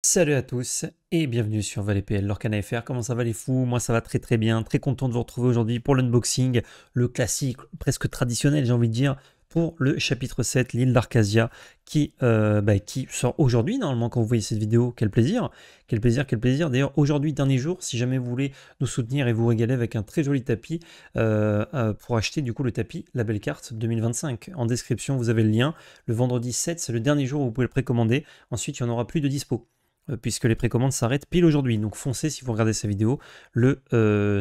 Salut à tous et bienvenue sur ValetPL, l'Orcana FR. Comment ça va les fous? Moi ça va très très bien, très content de vous retrouver aujourd'hui pour l'unboxing, le classique, presque traditionnel j'ai envie de dire, pour le chapitre 7, l'île d'Arcasia, qui sort aujourd'hui normalement quand vous voyez cette vidéo. Quel plaisir, quel plaisir, quel plaisir. D'ailleurs aujourd'hui, dernier jour, si jamais vous voulez nous soutenir et vous régaler avec un très joli tapis, pour acheter du coup le tapis La Belle Carte 2025. En description vous avez le lien, le vendredi 7 c'est le dernier jour où vous pouvez le précommander, ensuite il n'y en aura plus de dispo puisque les précommandes s'arrêtent pile aujourd'hui. Donc foncez si vous regardez cette vidéo le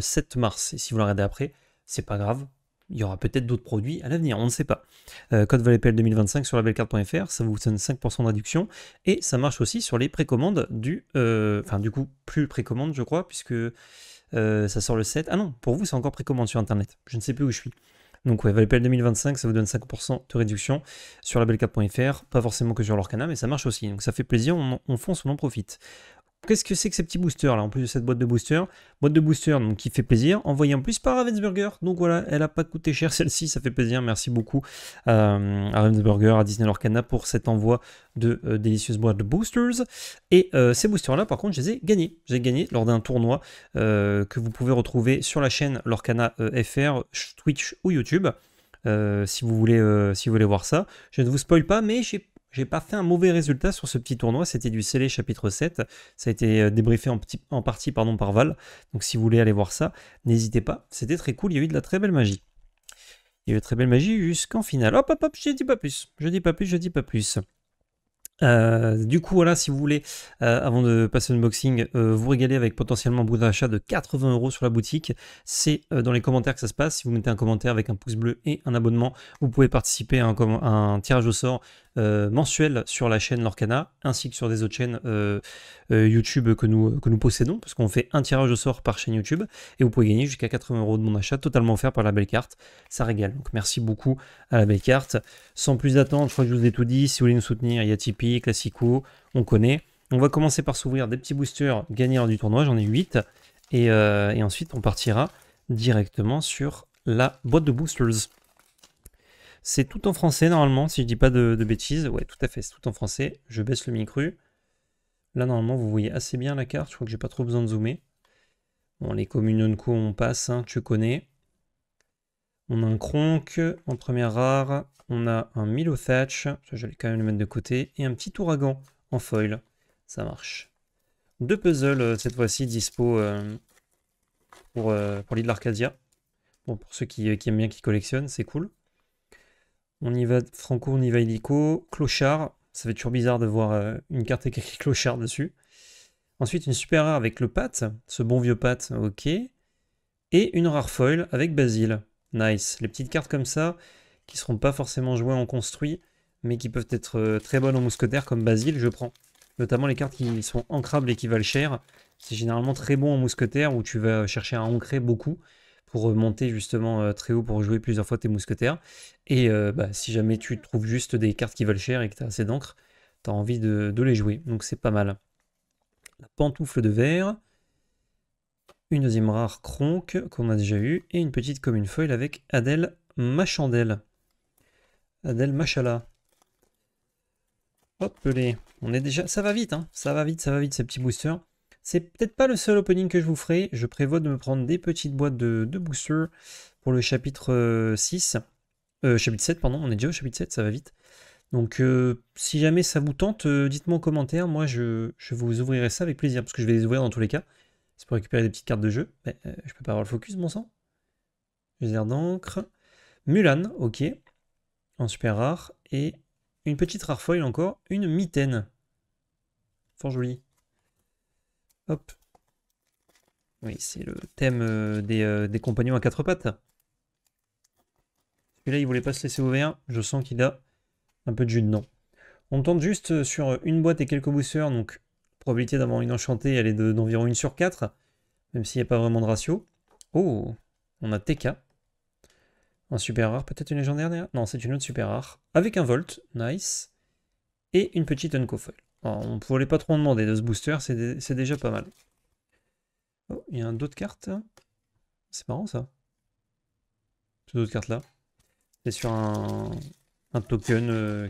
7 mars. Et si vous la regardez après, c'est pas grave. Il y aura peut-être d'autres produits à l'avenir, on ne sait pas. Code ValetPL 2025 sur labellecarte.fr, ça vous donne 5% de réduction. Et ça marche aussi sur les précommandes du coup, plus précommande, je crois, puisque ça sort le 7. Ah non, pour vous, c'est encore précommande sur Internet. Je ne sais plus où je suis. Donc ouais, ValetPL 2025, ça vous donne 5% de réduction sur labellecarte.fr, pas forcément que sur l'Orcana, mais ça marche aussi, donc ça fait plaisir, on fonce, on en profite. Qu'est-ce que c'est que ces petits boosters là, en plus de cette boîte de boosters? Boîte de boosters donc, qui fait plaisir, envoyée en plus par Ravensburger. Donc voilà, elle n'a pas coûté cher celle-ci, ça fait plaisir. Merci beaucoup à Ravensburger, à Disney Lorcana pour cet envoi de délicieuses boîtes de boosters. Et ces boosters là, par contre, je les ai gagnés. J'ai gagné lors d'un tournoi que vous pouvez retrouver sur la chaîne Lorcana FR, Twitch ou YouTube. Si vous voulez voir ça, je ne vous spoil pas, mais j'ai pas fait un mauvais résultat sur ce petit tournoi, c'était du Scellé chapitre 7, ça a été débriefé en partie par Val, donc si vous voulez aller voir ça, n'hésitez pas, c'était très cool, il y a eu de la très belle magie. Il y a eu de très belle magie jusqu'en finale. Hop hop hop, je dis pas plus, je dis pas plus, je dis pas plus. Du coup, voilà, si vous voulez, avant de passer au unboxing, vous régaler avec potentiellement un bon d'achat de 80 € sur la boutique, c'est dans les commentaires que ça se passe. Si vous mettez un commentaire avec un pouce bleu et un abonnement, vous pouvez participer à un tirage au sort mensuel sur la chaîne Lorcana, ainsi que sur des autres chaînes YouTube que nous possédons, parce qu'on fait un tirage au sort par chaîne YouTube, et vous pouvez gagner jusqu'à 80 € de mon achat, totalement offert par la belle carte. Ça régale. Donc merci beaucoup à la belle carte. Sans plus d'attente, je crois que je vous ai tout dit. Si vous voulez nous soutenir, il y a Tipeee, Classico, on connaît. On va commencer par s'ouvrir des petits boosters gagnés lors du tournoi, j'en ai 8. Et ensuite, on partira directement sur la boîte de boosters. C'est tout en français normalement, si je dis pas de bêtises. Ouais, tout à fait, c'est tout en français. Je baisse le micro. Là, normalement, vous voyez assez bien la carte. Je crois que j'ai pas trop besoin de zoomer. Bon, les communes Unco, on passe, hein, tu connais. On a un Kronk en première rare. On a un Milo Thatch. Ça, j'allais quand même le mettre de côté. Et un petit ouragan en foil. Ça marche. Deux puzzles cette fois-ci dispo pour l'île d'Arcadia. Bon, pour ceux qui aiment bien, qui collectionnent, c'est cool. On y va Franco, on y va illico. Clochard. Ça fait toujours bizarre de voir une carte avec écrit Clochard dessus. Ensuite, une super rare avec le Pat. Ce bon vieux Pat, ok. Et une rare foil avec Basile. Nice. Les petites cartes comme ça, qui seront pas forcément jouées en construit, mais qui peuvent être très bonnes en mousquetaire comme Basile, je prends. Notamment les cartes qui sont ancrables et qui valent cher. C'est généralement très bon en mousquetaire où tu vas chercher à ancrer beaucoup pour monter justement très haut pour jouer plusieurs fois tes mousquetaires. Et si jamais tu trouves juste des cartes qui valent cher et que tu as assez d'encre, tu as envie de les jouer. Donc c'est pas mal. La pantoufle de verre. Une deuxième rare Kronk qu'on a déjà eu. Et une petite commune foil avec Adèle Machandel. Adèle Machala. Hop, on est déjà. Ça va vite, hein. Ça va vite, ces petits boosters. C'est peut-être pas le seul opening que je vous ferai. Je prévois de me prendre des petites boîtes de boosters pour le chapitre 6. Chapitre 7, pardon. On est déjà au chapitre 7, ça va vite. Donc, si jamais ça vous tente, dites-moi en commentaire. Moi, je vous ouvrirai ça avec plaisir, parce que je vais les ouvrir dans tous les cas. C'est pour récupérer des petites cartes de jeu. Mais, je peux pas avoir le focus, bon sang. Geyser d'encre. Mulan, ok. En super rare. Et une petite rare foil encore. Une mitaine. Fort jolie. Hop. Oui, c'est le thème des compagnons à quatre pattes. Celui-là, il voulait pas se laisser ouvrir. Je sens qu'il a un peu de jus dedans. On tente juste sur une boîte et quelques boosters. Donc, probabilité d'avoir une enchantée, elle est d'environ 1 sur 4. Même s'il n'y a pas vraiment de ratio. Oh, on a TK. Un super rare, peut-être une légendaire derrière? Non, c'est une autre super rare. Avec un Volt, nice. Et une petite Uncofoil. On ne pouvait pas trop en demander de ce booster, c'est déjà pas mal. Oh, il y a d'autres cartes. C'est marrant ça. Ces autres cartes là. C'est sur un token.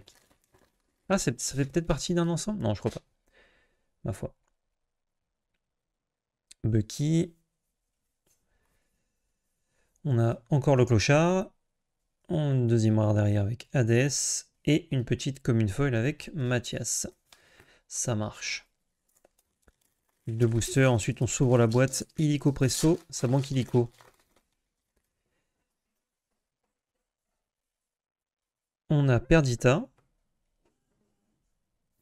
Ah, ça fait peut-être partie d'un ensemble? Non, je crois pas. ma foi. Bucky. On a encore le clochard. Une deuxième rare derrière avec Hades. Et une petite commune foil avec Mathias. Ça marche. Deux boosters. Ensuite, on s'ouvre la boîte. Illico Presto. Ça manque Illico. On a Perdita.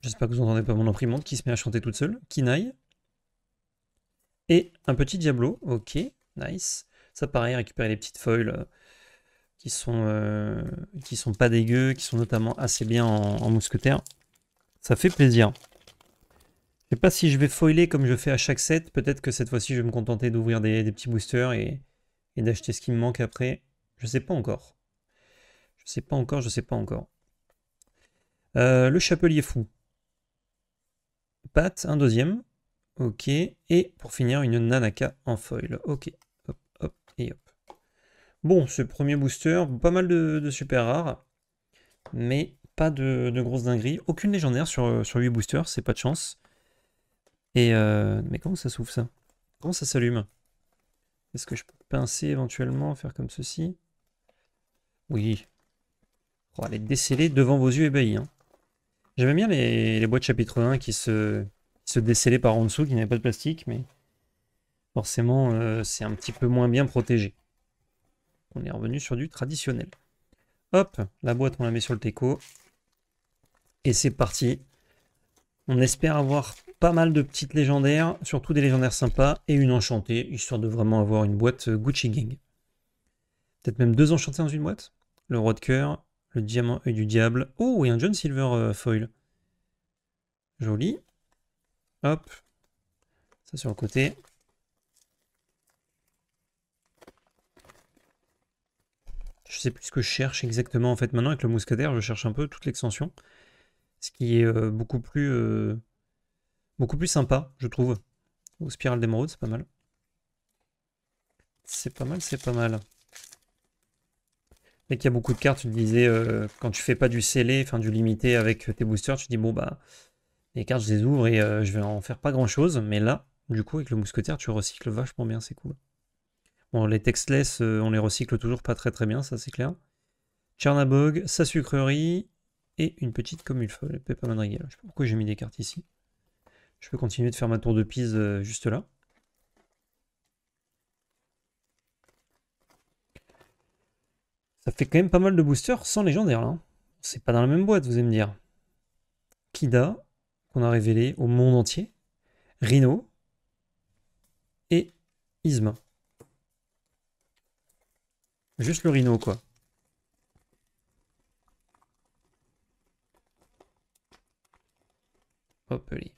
J'espère que vous n'entendez pas mon imprimante qui se met à chanter toute seule. Kinaï. Et un petit Diablo. Ok, nice. Ça pareil, récupérer les petites foils qui sont pas dégueux, qui sont notamment assez bien en mousquetaire. Ça fait plaisir. Je sais pas si je vais foiler comme je fais à chaque set. Peut-être que cette fois-ci, je vais me contenter d'ouvrir des petits boosters et d'acheter ce qui me manque après. Je sais pas encore. Je sais pas encore, je sais pas encore. Le chapelier fou. Pat, un deuxième. Ok. Et pour finir, une Nanaka en foil. Ok. Hop, hop et hop. Bon, ce premier booster, pas mal de super rares. Mais pas de grosses dingueries. Aucune légendaire sur 8 boosters, c'est pas de chance. Et mais comment ça s'ouvre ça? Comment ça s'allume? Est-ce que je peux pincer éventuellement, faire comme ceci? Oui. Oh, elle est décellée devant vos yeux ébahis. Hein. J'aimais bien les boîtes chapitre 1 qui se décellaient par en dessous, qui n'avaient pas de plastique, mais forcément c'est un petit peu moins bien protégé. On est revenu sur du traditionnel. Hop, la boîte on la met sur le teco. Et c'est parti. On espère avoir pas mal de petites légendaires, surtout des légendaires sympas, et une enchantée, histoire de vraiment avoir une boîte Gucci Gang. Peut-être même 2 enchantés dans une boîte. Le roi de cœur, le diamant œil du diable. Oh, et un John Silver foil. Joli. Hop. Ça sur le côté. Je sais plus ce que je cherche exactement en fait. Maintenant avec le mousquetaire, je cherche un peu toute l'extension. Ce qui est beaucoup plus sympa, je trouve. Ou Spirale d'émeraude, c'est pas mal. C'est pas mal, c'est pas mal. Dès qu'il y a beaucoup de cartes, tu te disais, quand tu fais pas du scellé, enfin du limité avec tes boosters, tu te dis, bon bah, les cartes, je les ouvre et je vais en faire pas grand chose. Mais là, du coup, avec le mousquetaire, tu recycles vachement bien, c'est cool. Bon, les textless, on les recycle toujours pas très très bien, ça c'est clair. Tchernabog, sa sucrerie et une petite commune folle, Peppa Madrigal. Je sais pas pourquoi j'ai mis des cartes ici. Je peux continuer de faire ma tour de Pise juste là. Ça fait quand même pas mal de boosters sans légendaire là. C'est pas dans la même boîte, vous allez me dire. Kida, qu'on a révélé au monde entier. Rhino. Et Isma. Juste le Rhino, quoi. Hop, allez.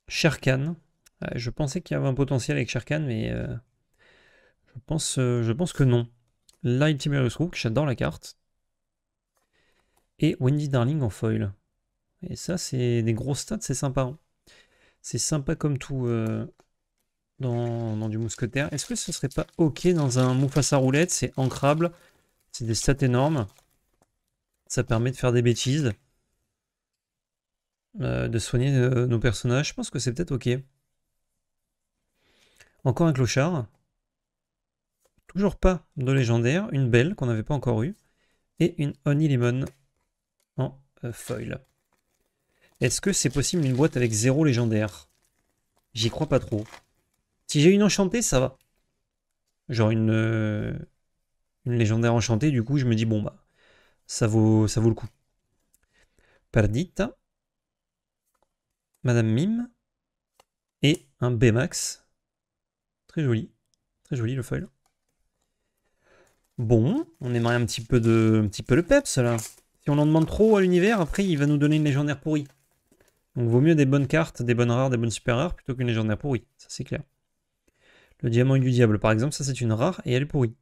Sherkan. Je pensais qu'il y avait un potentiel avec Sherkan, mais je pense que non. Light Tiberius Rook, j'adore la carte. Et Wendy Darling en foil. Et ça, c'est des gros stats, c'est sympa. Hein. C'est sympa comme tout dans du mousquetaire. Est-ce que ce serait pas ok dans un Mufasa roulette? C'est ancrable. C'est des stats énormes. Ça permet de faire des bêtises. De soigner nos personnages. Je pense que c'est peut-être ok. Encore un clochard. Toujours pas de légendaire. Une belle qu'on n'avait pas encore eue. Et une Honey Lemon en foil. Est-ce que c'est possible une boîte avec 0 légendaire? J'y crois pas trop. Si j'ai une enchantée, ça va. Genre une légendaire enchantée, du coup je me dis bon bah ça vaut le coup. Perdita. Madame Mime. Et un Baymax. Très joli. Très joli le foil. Bon, on aimerait un petit peu le peps là. Si on en demande trop à l'univers, après il va nous donner une légendaire pourrie. Donc vaut mieux des bonnes cartes, des bonnes rares, des bonnes super rares, plutôt qu'une légendaire pourrie. Ça c'est clair. Le diamant du diable par exemple, ça c'est une rare et elle est pourrie.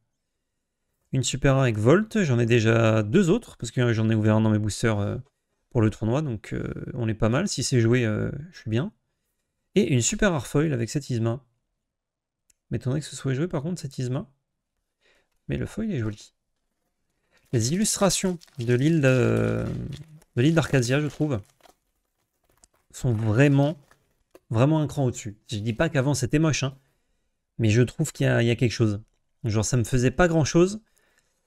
Une super rare avec Volt, j'en ai déjà 2 autres, parce que j'en ai ouvert un dans mes boosters pour le tournoi, donc on est pas mal. Si c'est joué, je suis bien. Et une super rare foil avec cette Isma. M'étonnerait que ce soit joué par contre cette Isma. Mais le foil est joli. Les illustrations de l'île de l'île d'Arcadia, je trouve, sont vraiment, vraiment un cran au-dessus. Je dis pas qu'avant c'était moche, hein, mais je trouve qu'il y a quelque chose. Genre, ça me faisait pas grand-chose.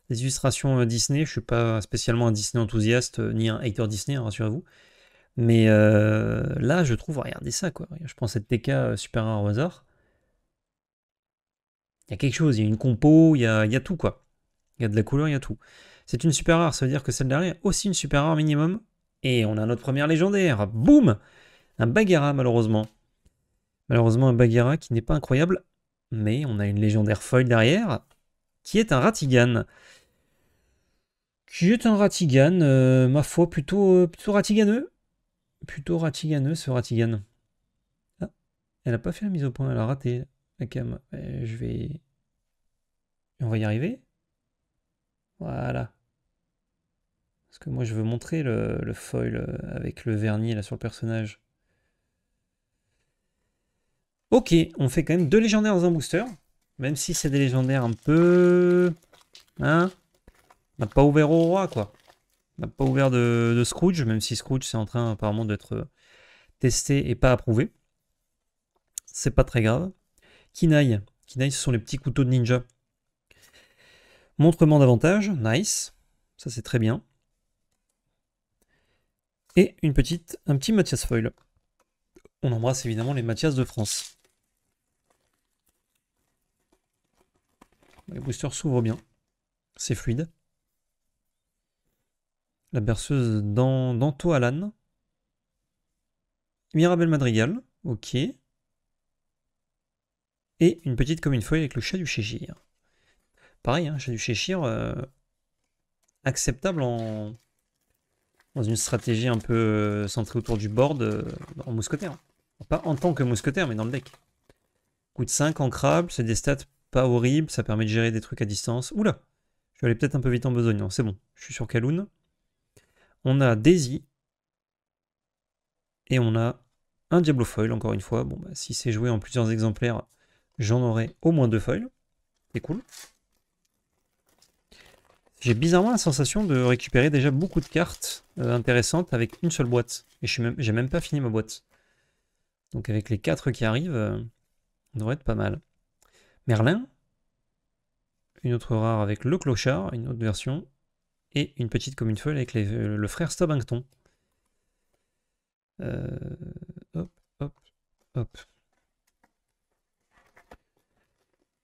Les illustrations Disney, je suis pas spécialement un Disney enthousiaste, ni un hater Disney, hein, rassurez-vous. Mais là, je trouve, regardez ça, quoi. Je prends cette TK super rare au hasard. Il y a quelque chose, il y a une compo, il y a tout, quoi. Il y a de la couleur, il y a tout. C'est une super rare, ça veut dire que celle derrière est aussi une super rare minimum. Et on a notre première légendaire. Boum! Un Bagheera, malheureusement. Malheureusement, un Bagheera qui n'est pas incroyable. Mais on a une légendaire foil derrière, qui est un Ratigan. Qui est un Ratigan, ma foi, plutôt Ratiganeux. Plutôt Ratiganeux, ce Ratigan. Ah, elle a pas fait la mise au point, elle a raté la cam. Je vais... On va y arriver. Voilà. Parce que moi, je veux montrer le foil avec le vernis là sur le personnage. Ok, on fait quand même 2 légendaires dans un booster. Même si c'est des légendaires un peu... Hein? On n'a pas ouvert au roi, quoi. On n'a pas ouvert de Scrooge, même si Scrooge, c'est en train apparemment d'être testé et pas approuvé. C'est pas très grave. Kinaï. Kinaï, ce sont les petits couteaux de ninja. Montrement d'avantage, nice. Ça, c'est très bien. Et un petit Mathias Foil. On embrasse évidemment les Mathias de France. Les boosters s'ouvrent bien. C'est fluide. La berceuse d'Anto Alan. Mirabel Madrigal. Ok. Et une petite commune foil avec le chat du Cheshire. Pareil, hein, chat du Cheshire, acceptable dans une stratégie un peu centrée autour du board en mousquetaire. Pas en tant que mousquetaire, mais dans le deck. Coûte 5 ancrable, c'est des stats pas horribles, ça permet de gérer des trucs à distance. Oula, je vais aller peut-être un peu vite en besogne, non, c'est bon, je suis sur Kaloun. On a Daisy. Et on a un Diablo Foil, encore une fois. Bon, bah, si c'est joué en plusieurs exemplaires, j'en aurai au moins 2 foils. C'est cool. J'ai bizarrement la sensation de récupérer déjà beaucoup de cartes intéressantes avec une seule boîte. Et j'ai même pas fini ma boîte. Donc avec les 4 qui arrivent, on devrait être pas mal. Merlin. Une autre rare avec le Clochard, une autre version. Et une petite commune foil avec le frère Stubbington. Hop, hop, hop.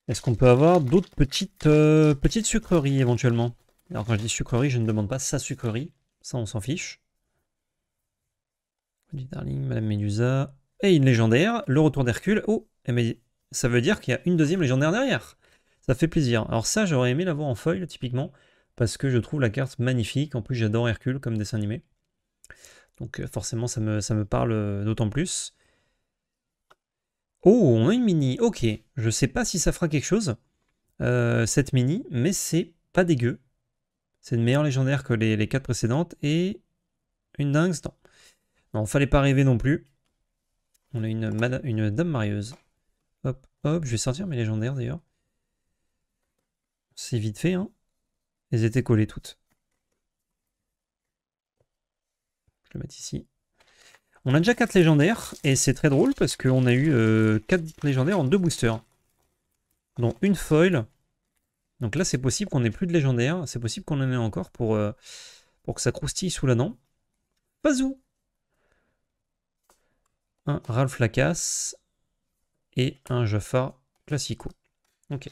Est-ce qu'on peut avoir d'autres petites sucreries éventuellement? Alors quand je dis sucrerie, je ne demande pas sa sucrerie. Ça, on s'en fiche. Darling, Madame Médusa. Et une légendaire, le retour d'Hercule. Oh, ça veut dire qu'il y a une deuxième légendaire derrière. Ça fait plaisir. Alors ça, j'aurais aimé l'avoir en foil, typiquement, parce que je trouve la carte magnifique. En plus, j'adore Hercule comme dessin animé. Donc forcément, ça me parle d'autant plus. Oh, on a une mini. Ok, je sais pas si ça fera quelque chose, cette mini, mais c'est pas dégueu. C'est une meilleure légendaire que les 4 précédentes. Et une dingue, non. Non, fallait pas rêver non plus. On a une dame marieuse. Hop, hop, je vais sortir mes légendaires d'ailleurs. C'est vite fait, hein. Elles étaient collées toutes. Je vais le mettre ici. On a déjà 4 légendaires, et c'est très drôle parce qu'on a eu 4 légendaires en 2 boosters. Dont une foil. Donc là, c'est possible qu'on ait plus de légendaires. C'est possible qu'on en ait encore pour que ça croustille sous la dent. Bazou! Un Ralph Lacasse et un Jafar Classico. Ok.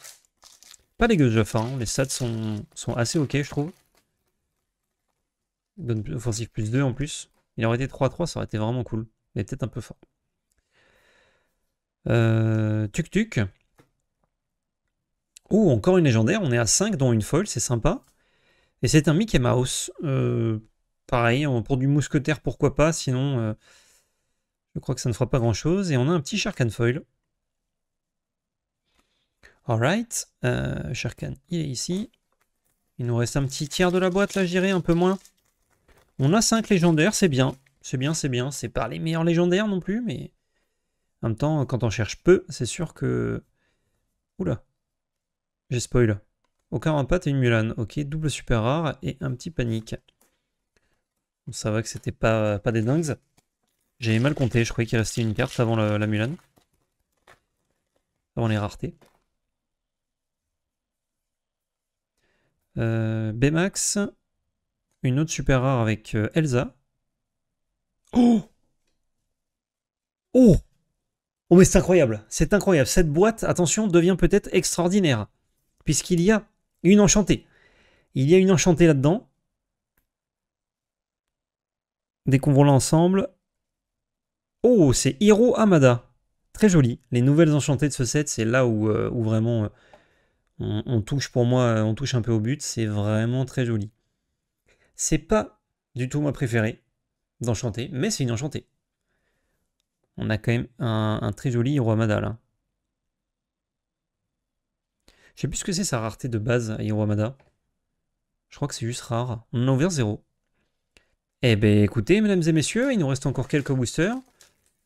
Pas dégueu ce Jafar, hein. Les stats sont assez ok, je trouve. Il donne offensif plus 2 en plus. Il aurait été 3-3, ça aurait été vraiment cool. Il est peut-être un peu fort. Tuk-Tuk. Oh, encore une légendaire. On est à 5, dont une foil, c'est sympa. Et c'est un Mickey Mouse. Pareil, pour du mousquetaire, pourquoi pas. Sinon, je crois que ça ne fera pas grand-chose. Et on a un petit Sharkan foil. Alright. Sharkan, il est ici. Il nous reste un petit tiers de la boîte, là, j'irai un peu moins. On a 5 légendaires, c'est bien. C'est bien, c'est bien. C'est pas les meilleurs légendaires non plus, mais... En même temps, quand on cherche peu, c'est sûr que... Oula. J'ai spoil. Aucun rapat et une Mulan. Ok, double super rare et un petit panique. Ça va que c'était pas des dingues. J'avais mal compté, je croyais qu'il restait une carte avant la Mulan. Avant les raretés. Baymax. Une autre super rare avec Elsa. Oh! Oh! Oh mais c'est incroyable, c'est incroyable. Cette boîte, attention, devient peut-être extraordinaire. Puisqu'il y a une enchantée. Il y a une enchantée là-dedans. Dès qu'on voit l'ensemble. Oh, c'est Hiro Hamada. Très joli. Les nouvelles enchantées de ce set, c'est là où vraiment on touche pour moi, on touche un peu au but. C'est vraiment très joli. C'est pas du tout ma préférée d'enchanté, mais c'est une enchantée. On a quand même un très joli Hiro Hamada là. Je sais plus ce que c'est sa rareté de base à Hiro Hamada. Je crois que c'est juste rare. On en a ouvert 0. Eh ben écoutez, mesdames et messieurs, il nous reste encore quelques boosters.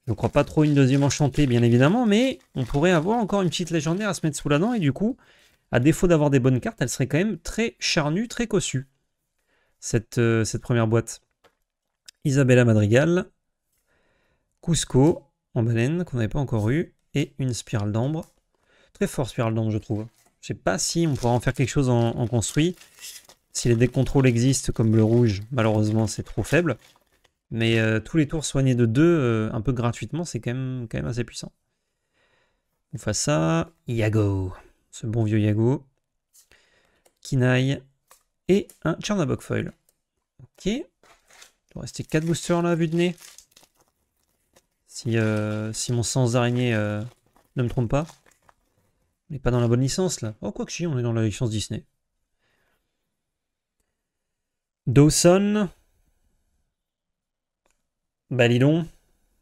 Je ne crois pas trop une deuxième enchantée, bien évidemment, mais on pourrait avoir encore une petite légendaire à se mettre sous la dent, et du coup, à défaut d'avoir des bonnes cartes, elle serait quand même très charnue, très cossue, cette première boîte. Isabella Madrigal, Cusco, en baleine, qu'on n'avait pas encore eu, et une spirale d'ambre. Très fort spirale d'ambre, je trouve. Je sais pas si on pourra en faire quelque chose en construit. Si les decks contrôle existent comme le rouge, malheureusement c'est trop faible. Mais tous les tours soignés de 2 un peu gratuitement, c'est quand même assez puissant. On fait ça. Yago. Ce bon vieux Yago. Kinaï. Et un Chernabog Foil. Ok. Il doit rester 4 boosters là, à vue de nez. Si mon sens d'araignée ne me trompe pas. On n'est pas dans la bonne licence là. Oh, quoi que si, on est dans la licence Disney. Dawson. Balilon.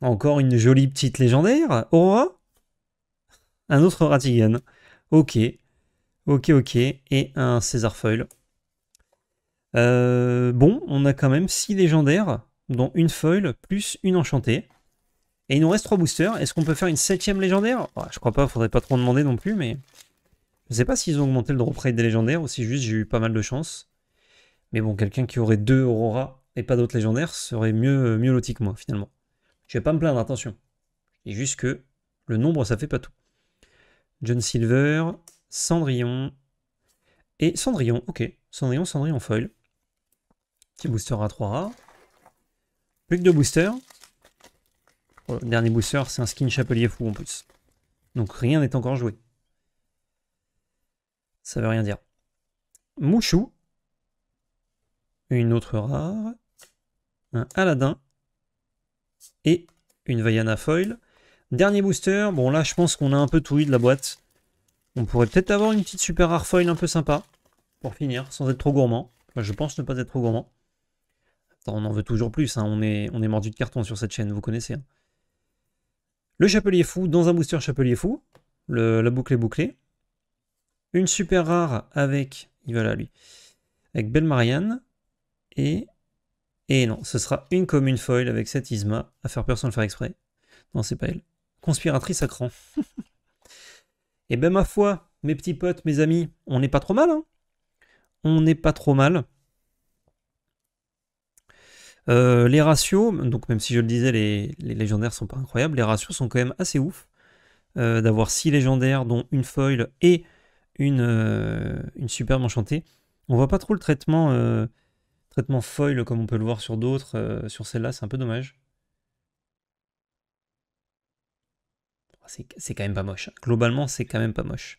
Encore une jolie petite légendaire. Aurora. Un autre Ratigan. Ok. Ok. Et un César Foil. Bon, on a quand même 6 légendaires, dont une foil plus une enchantée. Et il nous reste 3 boosters. Est-ce qu'on peut faire une 7ème légendaire? Je crois pas, faudrait pas trop demander non plus, mais... Je sais pas s'ils ont augmenté le drop rate des légendaires ou si juste j'ai eu pas mal de chance. Mais bon, quelqu'un qui aurait 2 Aurora et pas d'autres légendaires serait mieux loti que moi, finalement. Je vais pas me plaindre, attention. Je dis juste que le nombre, ça fait pas tout. John Silver, Cendrillon... Et Cendrillon, ok. Cendrillon foil. Petit booster à 3 rares. Plus que 2 boosters. Le dernier booster, c'est un skin chapelier fou en plus. Donc rien n'est encore joué. Ça veut rien dire. Mouchou. Une autre rare. Un Aladdin. Et une Vaiana foil. Dernier booster. Bon là, je pense qu'on a un peu tout eu de la boîte. On pourrait peut-être avoir une petite super rare foil un peu sympa. Pour finir, sans être trop gourmand. Enfin, je pense ne pas être trop gourmand. Attends, on en veut toujours plus. Hein. On est mordu de carton sur cette chaîne, vous connaissez. Hein. Le Chapelier Fou dans un booster Chapelier Fou. La boucle est bouclée. Une super rare avec... Il va là, lui. Avec Belle Marianne. Et non, ce sera une commune foil avec cette Isma. À faire peur sans le faire exprès. Non, c'est pas elle. Conspiratrice à cran. Et ben ma foi, mes petits potes, mes amis, on n'est pas trop mal. Hein, on n'est pas trop mal. Les ratios, donc même si je le disais, les légendaires sont pas incroyables, les ratios sont quand même assez ouf. D'avoir 6 légendaires, dont une foil et une superbe enchantée. On voit pas trop le traitement foil comme on peut le voir sur d'autres. Sur celle-là, c'est un peu dommage. C'est quand même pas moche. Globalement, c'est quand même pas moche.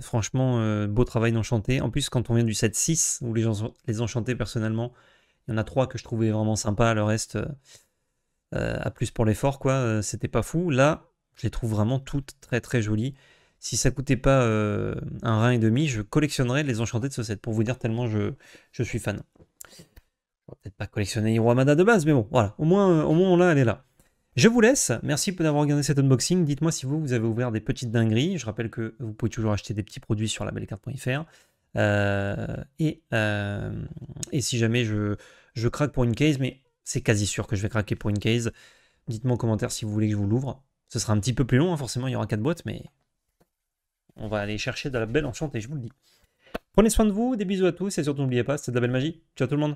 Franchement, beau travail d'enchanté. En plus, quand on vient du set 6, où les enchantés, personnellement, il y en a 3 que je trouvais vraiment sympas. Le reste, à plus pour l'effort, quoi. C'était pas fou. Là, je les trouve vraiment toutes très très jolies. Si ça coûtait pas un rein et demi, je collectionnerais les enchantés de ce set, pour vous dire tellement je suis fan. Je vais peut-être pas collectionner Hiro Hamada de base, mais bon, voilà. Au moins là, elle est là. Je vous laisse. Merci d'avoir regardé cet unboxing. Dites-moi si vous avez ouvert des petites dingueries. Je rappelle que vous pouvez toujours acheter des petits produits sur labellecarte.fr. Et si jamais je craque pour une case, mais c'est quasi sûr que je vais craquer pour une case. Dites-moi en commentaire si vous voulez que je vous l'ouvre. Ce sera un petit peu plus long, hein, forcément, il y aura 4 boîtes, mais on va aller chercher de la belle enchantée, je vous le dis. Prenez soin de vous, des bisous à tous, et surtout n'oubliez pas, c'est de la belle magie. Ciao tout le monde.